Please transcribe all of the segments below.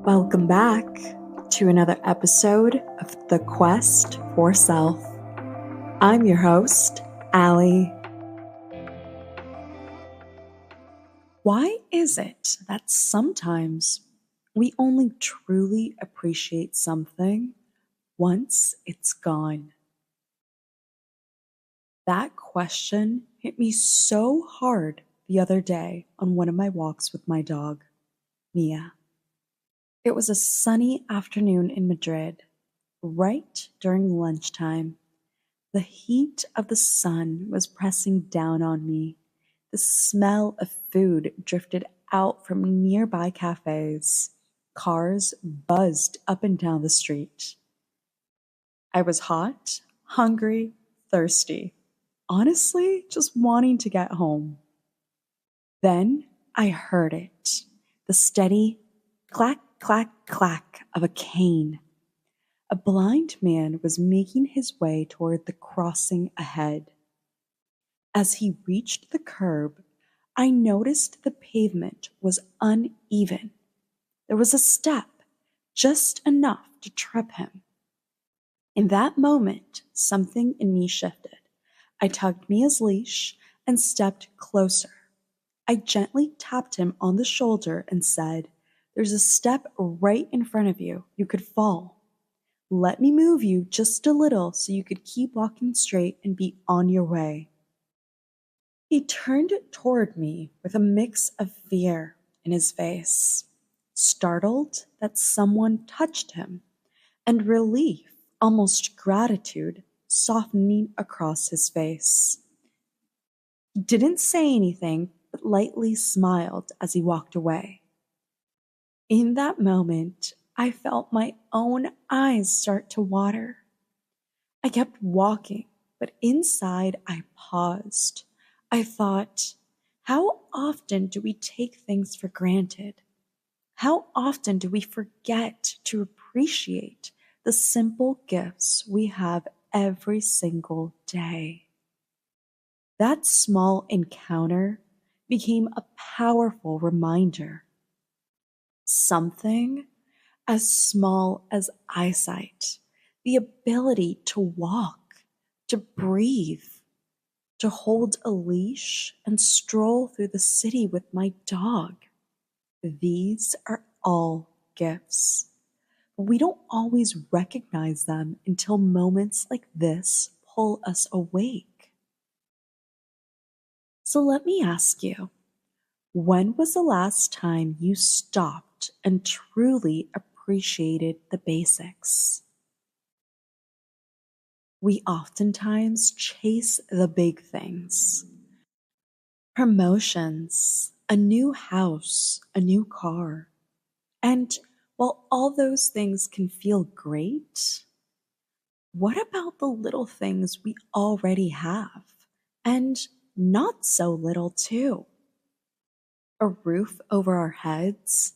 Welcome back to another episode of The Quest for Self. I'm your host, Allie. Why is it that sometimes we only truly appreciate something once it's gone? That question hit me so hard the other day on one of my walks with my dog, Mia. It was a sunny afternoon in Madrid, right during lunchtime. The heat of the sun was pressing down on me. The smell of food drifted out from nearby cafes. Cars buzzed up and down the street. I was hot, hungry, thirsty. Honestly, just wanting to get home. Then I heard it, the steady clack, clack, clack of a cane. A blind man was making his way toward the crossing ahead. As he reached the curb, I noticed the pavement was uneven. There was a step, just enough to trip him. In that moment, something in me shifted. I tugged Mia's leash and stepped closer. I gently tapped him on the shoulder and said, "There's a step right in front of you. You could fall. Let me move you just a little so you could keep walking straight and be on your way." He turned toward me with a mix of fear in his face, startled that someone touched him, and relief, almost gratitude, softening across his face. He didn't say anything, but lightly smiled as he walked away. In that moment, I felt my own eyes start to water. I kept walking, but inside I paused. I thought, how often do we take things for granted? How often do we forget to appreciate the simple gifts we have every single day? That small encounter became a powerful reminder. Something as small as eyesight, the ability to walk, to breathe, to hold a leash and stroll through the city with my dog. These are all gifts. We don't always recognize them until moments like this pull us awake. So let me ask you, when was the last time you stopped and truly appreciated the basics? We oftentimes chase the big things. Promotions, a new house, a new car. And while all those things can feel great, what about the little things we already have? And not so little, too. A roof over our heads,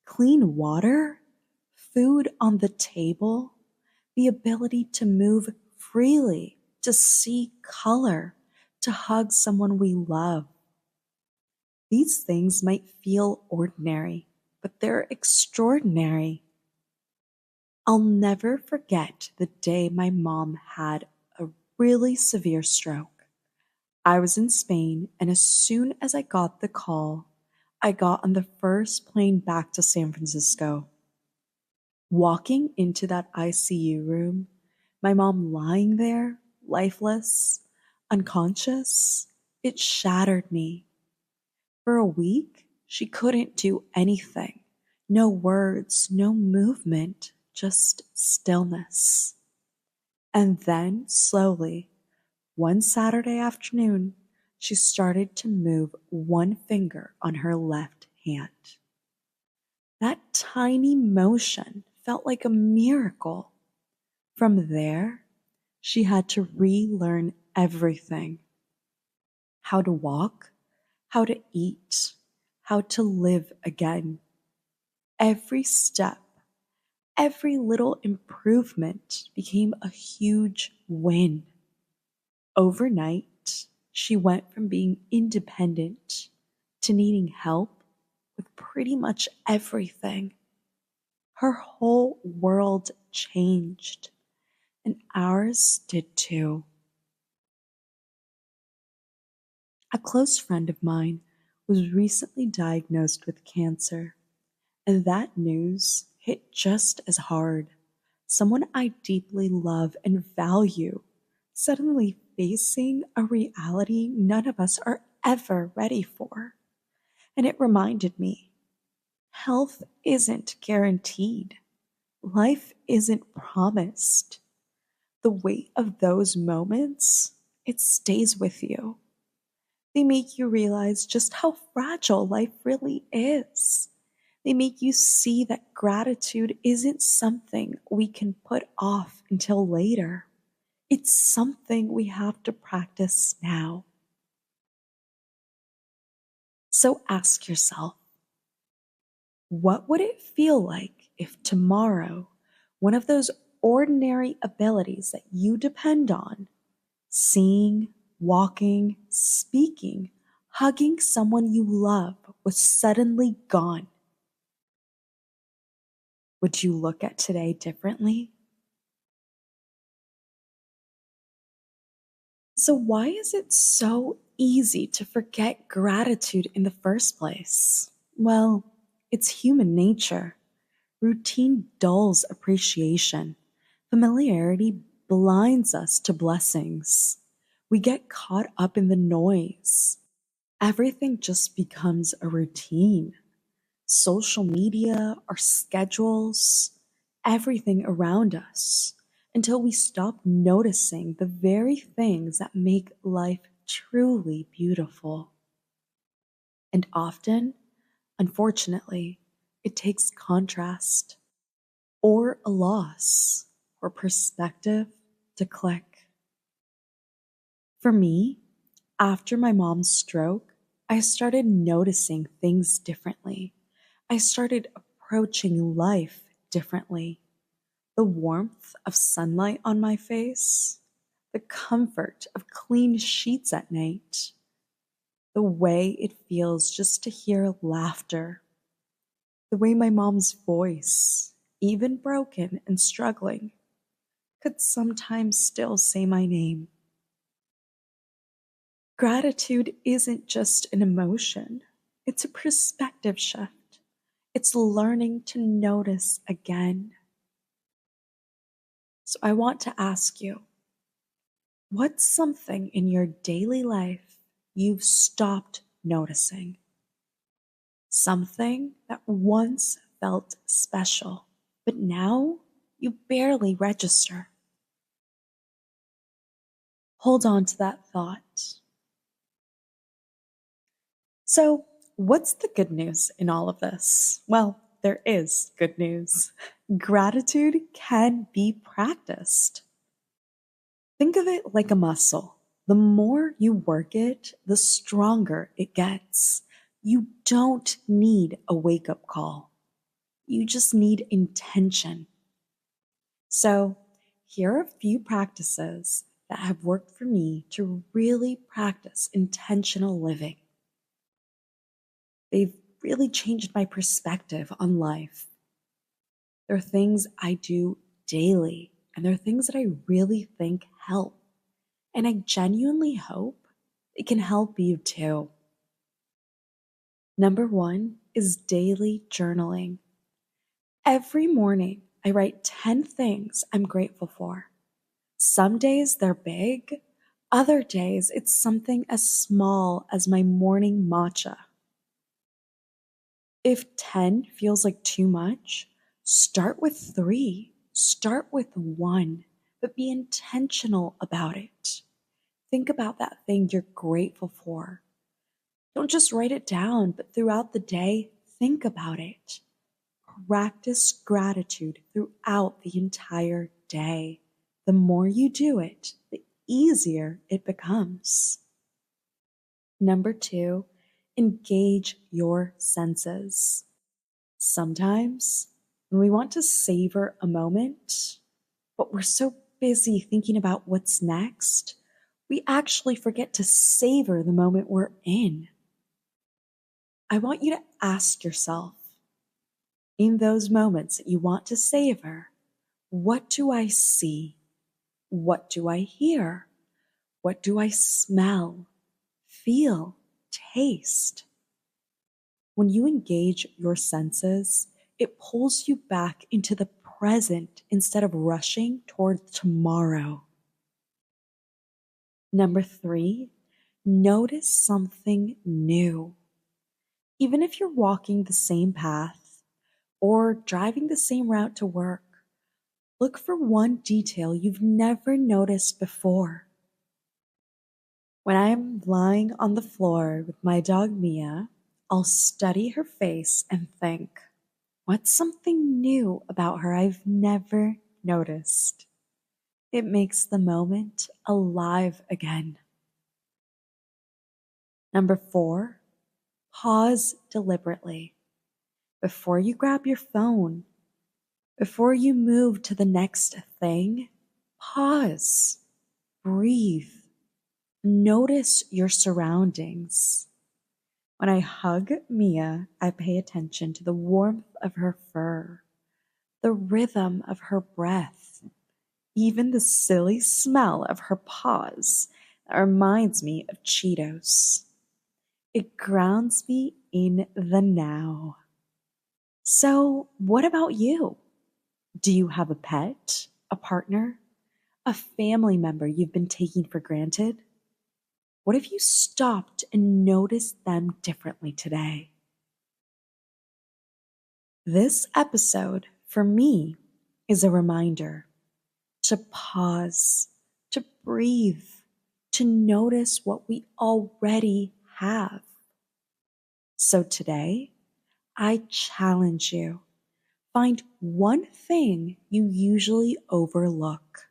clean water, food on the table, the ability to move freely, to see color, to hug someone we love. These things might feel ordinary, but they're extraordinary. I'll never forget the day my mom had a really severe stroke. I was in Spain, and as soon as I got the call, I got on the first plane back to San Francisco. Walking into that ICU room, my mom lying there, lifeless, unconscious, it shattered me. For a week, she couldn't do anything. No words, no movement, just stillness. And then, slowly, one Saturday afternoon, she started to move one finger on her left hand. That tiny motion felt like a miracle. From there, she had to relearn everything: how to walk, how to eat, how to live again. Every step, every little improvement became a huge win. Overnight, she went from being independent to needing help with pretty much everything. her whole world changed, and ours did too. A close friend of mine was recently diagnosed with cancer, and that news hit just as hard. Someone I deeply love and value suddenly facing a reality none of us are ever ready for. And it reminded me, health isn't guaranteed. Life isn't promised. The weight of those moments, it stays with you. They make you realize just how fragile life really is. They make you see that gratitude isn't something we can put off until later. It's something we have to practice now. So ask yourself, what would it feel like if tomorrow one of those ordinary abilities that you depend on, seeing, walking, speaking, hugging someone you love, was suddenly gone? Would you look at today differently? So, why is it so easy to forget gratitude in the first place? Well, it's human nature. Routine dulls appreciation. Familiarity blinds us to blessings. We get caught up in the noise. Everything just becomes a routine. Social media, our schedules, everything around us, until we stop noticing the very things that make life truly beautiful. And often, unfortunately, it takes contrast or a loss or perspective to click. For me, after my mom's stroke, I started noticing things differently. I started approaching life differently. The warmth of sunlight on my face, the comfort of clean sheets at night, the way it feels just to hear laughter, the way my mom's voice, even broken and struggling, could sometimes still say my name. Gratitude isn't just an emotion, it's a perspective shift. It's learning to notice again. So I want to ask you, what's something in your daily life you've stopped noticing? Something that once felt special, but now you barely register. Hold on to that thought. So, what's the good news in all of this? Well, there is good news. Gratitude can be practiced. Think of it like a muscle. The more you work it, the stronger it gets. You don't need a wake up call. You just need intention. So, here are a few practices that have worked for me to really practice intentional living. They've really changed my perspective on life. There are things I do daily, and there are things that I really think help. And I genuinely hope it can help you too. Number one is daily journaling. Every morning, I write 10 things I'm grateful for. Some days they're big, other days it's something as small as my morning matcha. If 10 feels like too much, start with 3, start with 1, but be intentional about it. Think about that thing you're grateful for. Don't just write it down, but throughout the day, think about it. Practice gratitude throughout the entire day. The more you do it, the easier it becomes. Number 2, engage your senses. Sometimes, when we want to savor a moment, but we're so busy thinking about what's next, we actually forget to savor the moment we're in. I want you to ask yourself, In those moments that you want to savor, what do I see? What do I hear? What do I smell, feel, taste? When you engage your senses, it pulls you back into the present instead of rushing toward tomorrow. Number 3, notice something new. Even if you're walking the same path or driving the same route to work, look for one detail you've never noticed before. When I'm lying on the floor with my dog Mia, I'll study her face and think, what's something new about her I've never noticed? It makes the moment alive again. Number 4, pause deliberately. Before you grab your phone, before you move to the next thing, pause, breathe, notice your surroundings. When I hug Mia, I pay attention to the warmth of her fur, the rhythm of her breath, even the silly smell of her paws that reminds me of Cheetos. It grounds me in the now. So, what about you? Do you have a pet, a partner, a family member you've been taking for granted? What if you stopped and noticed them differently today? This episode, for me, is a reminder to pause, to breathe, to notice what we already have. So today, I challenge you. Find one thing you usually overlook.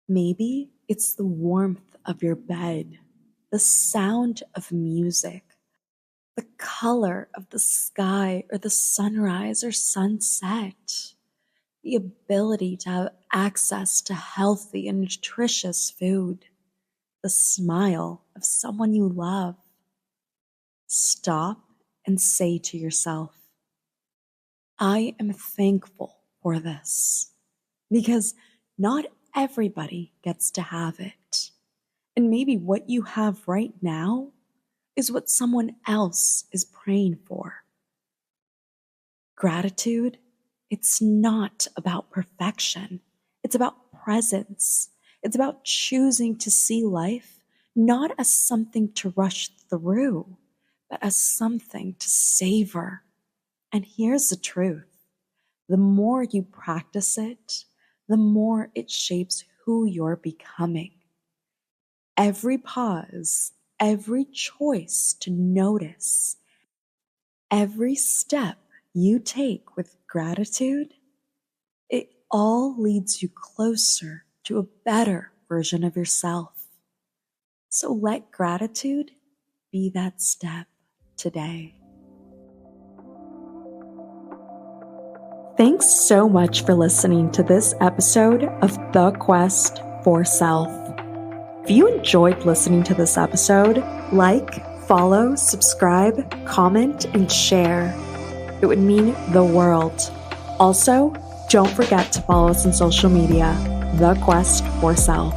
Maybe it's the warmth of your bed, the sound of music, the color of the sky or the sunrise or sunset, the ability to have access to healthy and nutritious food, the smile of someone you love. Stop and say to yourself, I am thankful for this, because not everybody gets to have it. And maybe what you have right now is what someone else is praying for. Gratitude, it's not about perfection. It's about presence. It's about choosing to see life not as something to rush through, but as something to savor. And here's the truth. The more you practice it, the more it shapes who you're becoming. Every pause, every choice to notice, every step you take with gratitude, it all leads you closer to a better version of yourself. So let gratitude be that step today. Thanks so much for listening to this episode of The Quest for Self. If you enjoyed listening to this episode, like, follow, subscribe, comment, and share. It would mean the world. Also, don't forget to follow us on social media, The Quest for Self.